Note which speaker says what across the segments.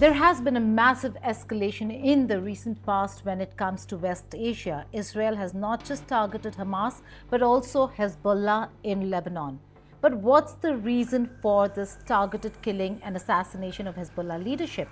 Speaker 1: There has been a massive escalation in the recent past when it comes to West Asia. Israel has not just targeted Hamas, but also Hezbollah in Lebanon. But what's the reason for this targeted killing and assassination of Hezbollah leadership?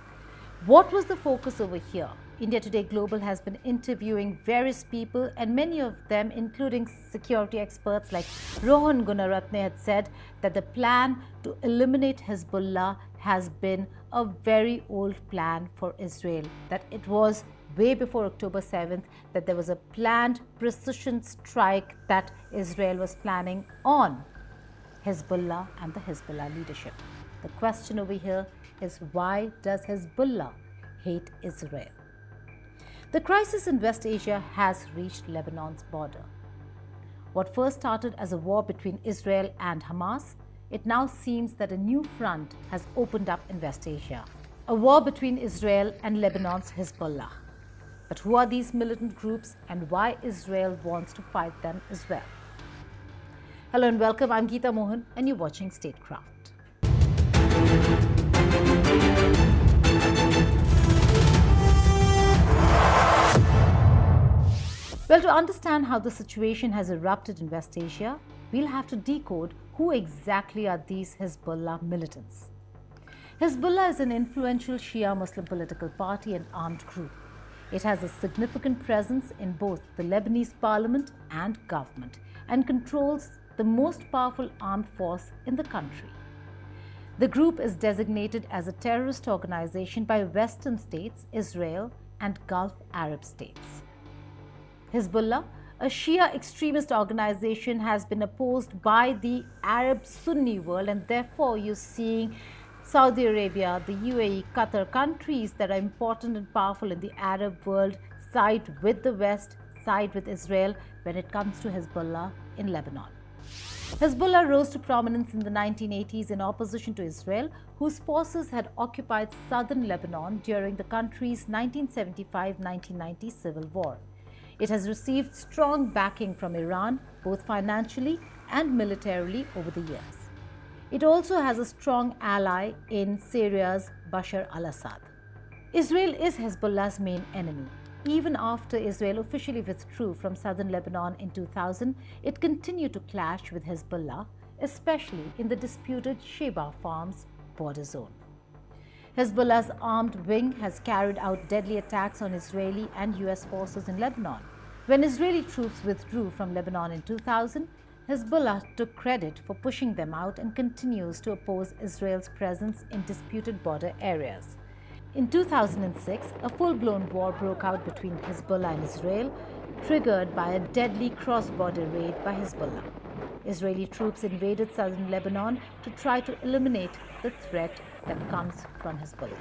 Speaker 1: What was the focus over here? India Today Global has been interviewing various people, and many of them, including security experts like Rohan Gunaratne, had said that the plan to eliminate Hezbollah has been a very old plan for Israel, that it was way before October 7th, that there was a planned precision strike that Israel was planning on Hezbollah and the Hezbollah leadership. The question over here is, why does Hezbollah hate Israel? The crisis in West Asia has reached Lebanon's border. What first started as a war between Israel and Hamas, it now seems that a new front has opened up in West Asia. A war between Israel and Lebanon's Hezbollah. But who are these militant groups and why Israel wants to fight them as well? Hello and welcome, I'm Geeta Mohan and you're watching Statecraft. Well, to understand how the situation has erupted in West Asia, we'll have to decode who exactly are these Hezbollah militants. Hezbollah is an influential Shia Muslim political party and armed group. It has a significant presence in both the Lebanese parliament and government and controls the most powerful armed force in the country. The group is designated as a terrorist organization by Western states, Israel, and Gulf Arab states. Hezbollah, a Shia extremist organization, has been opposed by the Arab Sunni world, and therefore you're seeing Saudi Arabia, the UAE, Qatar, countries that are important and powerful in the Arab world side with the West, side with Israel when it comes to Hezbollah in Lebanon. Hezbollah rose to prominence in the 1980s in opposition to Israel, whose forces had occupied southern Lebanon during the country's 1975-1990 civil war. It has received strong backing from Iran, both financially and militarily over the years. It also has a strong ally in Syria's Bashar al-Assad. Israel is Hezbollah's main enemy. Even after Israel officially withdrew from southern Lebanon in 2000, it continued to clash with Hezbollah, especially in the disputed Sheba Farms border zone. Hezbollah's armed wing has carried out deadly attacks on Israeli and US forces in Lebanon. When Israeli troops withdrew from Lebanon in 2000, Hezbollah took credit for pushing them out and continues to oppose Israel's presence in disputed border areas. In 2006, a full-blown war broke out between Hezbollah and Israel, triggered by a deadly cross-border raid by Hezbollah. Israeli troops invaded southern Lebanon to try to eliminate the threat that comes from Hezbollah.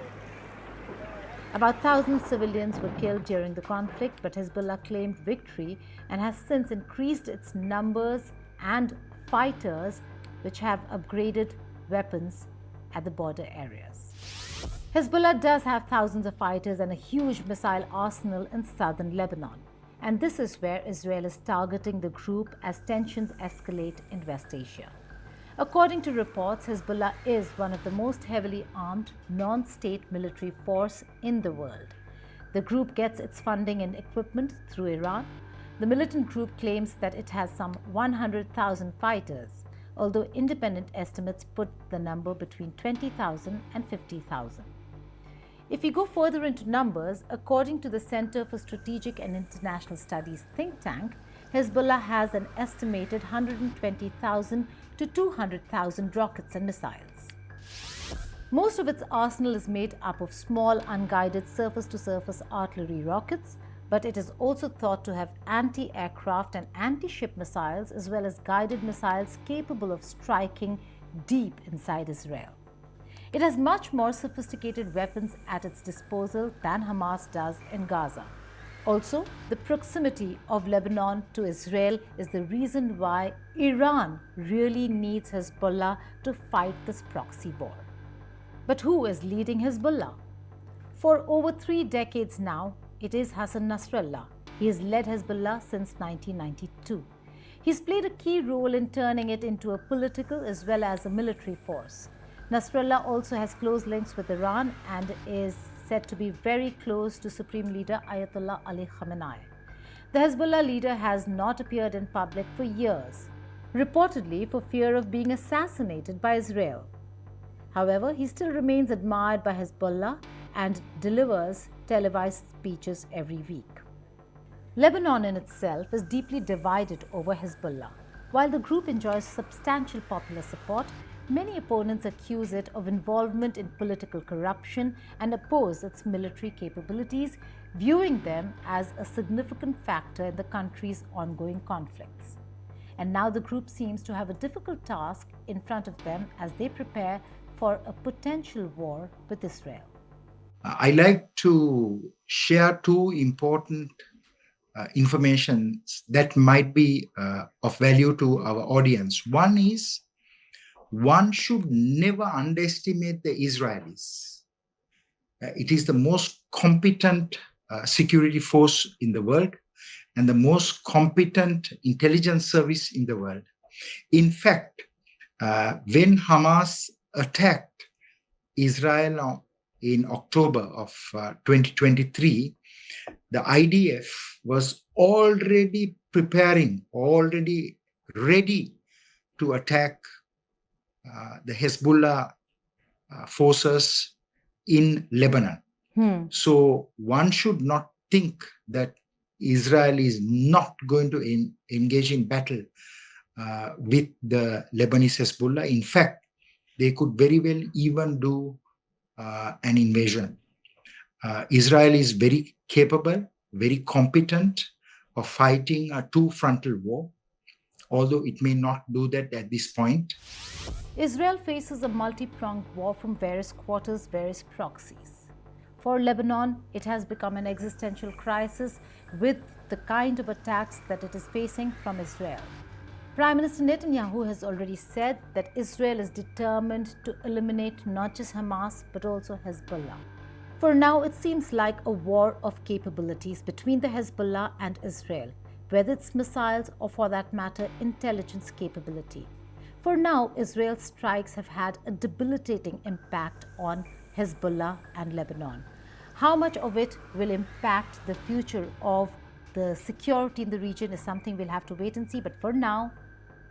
Speaker 1: About 1,000 civilians were killed during the conflict, but Hezbollah claimed victory and has since increased its numbers and fighters, which have upgraded weapons at the border areas. Hezbollah does have thousands of fighters and a huge missile arsenal in southern Lebanon. And this is where Israel is targeting the group as tensions escalate in West Asia. According to reports, Hezbollah is one of the most heavily armed non-state military force in the world. The group gets its funding and equipment through Iran. The militant group claims that it has some 100,000 fighters, although independent estimates put the number between 20,000 and 50,000. If we go further into numbers, according to the Center for Strategic and International Studies think tank, Hezbollah has an estimated 120,000 to 200,000 rockets and missiles. Most of its arsenal is made up of small, unguided surface-to-surface artillery rockets, but it is also thought to have anti-aircraft and anti-ship missiles as well as guided missiles capable of striking deep inside Israel. It has much more sophisticated weapons at its disposal than Hamas does in Gaza. Also, the proximity of Lebanon to Israel is the reason why Iran really needs Hezbollah to fight this proxy war. But who is leading Hezbollah? For over 3 decades now, it is Hassan Nasrallah. He has led Hezbollah since 1992. He's played a key role in turning it into a political as well as a military force. Nasrallah also has close links with Iran and is said to be very close to Supreme Leader Ayatollah Ali Khamenei. The Hezbollah leader has not appeared in public for years, reportedly for fear of being assassinated by Israel. However, he still remains admired by Hezbollah and delivers televised speeches every week. Lebanon in itself is deeply divided over Hezbollah. While the group enjoys substantial popular support, many opponents accuse it of involvement in political corruption and oppose its military capabilities, viewing them as a significant factor in the country's ongoing conflicts. And now the group seems to have a difficult task in front of them as they prepare for a potential war with Israel.
Speaker 2: I like to share two important information that might be of value to our audience. One is, one should never underestimate the Israelis. It is the most competent security force in the world and the most competent intelligence service in the world. In fact, when Hamas attacked Israel in October of 2023, the IDF was already preparing, already ready to attack the Hezbollah forces in Lebanon. So one should not think that Israel is not going to engage in battle with the Lebanese Hezbollah. In fact, they could very well even do an invasion. Israel is very capable, very competent of fighting a two-frontal war, although it may not do that at this point.
Speaker 1: Israel faces a multi-pronged war from various quarters, various proxies. For Lebanon, it has become an existential crisis with the kind of attacks that it is facing from Israel. Prime Minister Netanyahu has already said that Israel is determined to eliminate not just Hamas but also Hezbollah. For now, it seems like a war of capabilities between the Hezbollah and Israel, whether it's missiles or, for that matter, intelligence capability. For now, Israel's strikes have had a debilitating impact on Hezbollah and Lebanon. How much of it will impact the future of the security in the region is something we'll have to wait and see. But for now,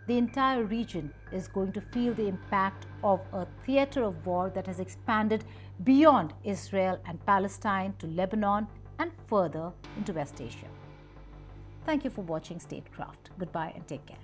Speaker 1: the entire region is going to feel the impact of a theater of war that has expanded beyond Israel and Palestine to Lebanon and further into West Asia. Thank you for watching Statecraft. Goodbye and take care.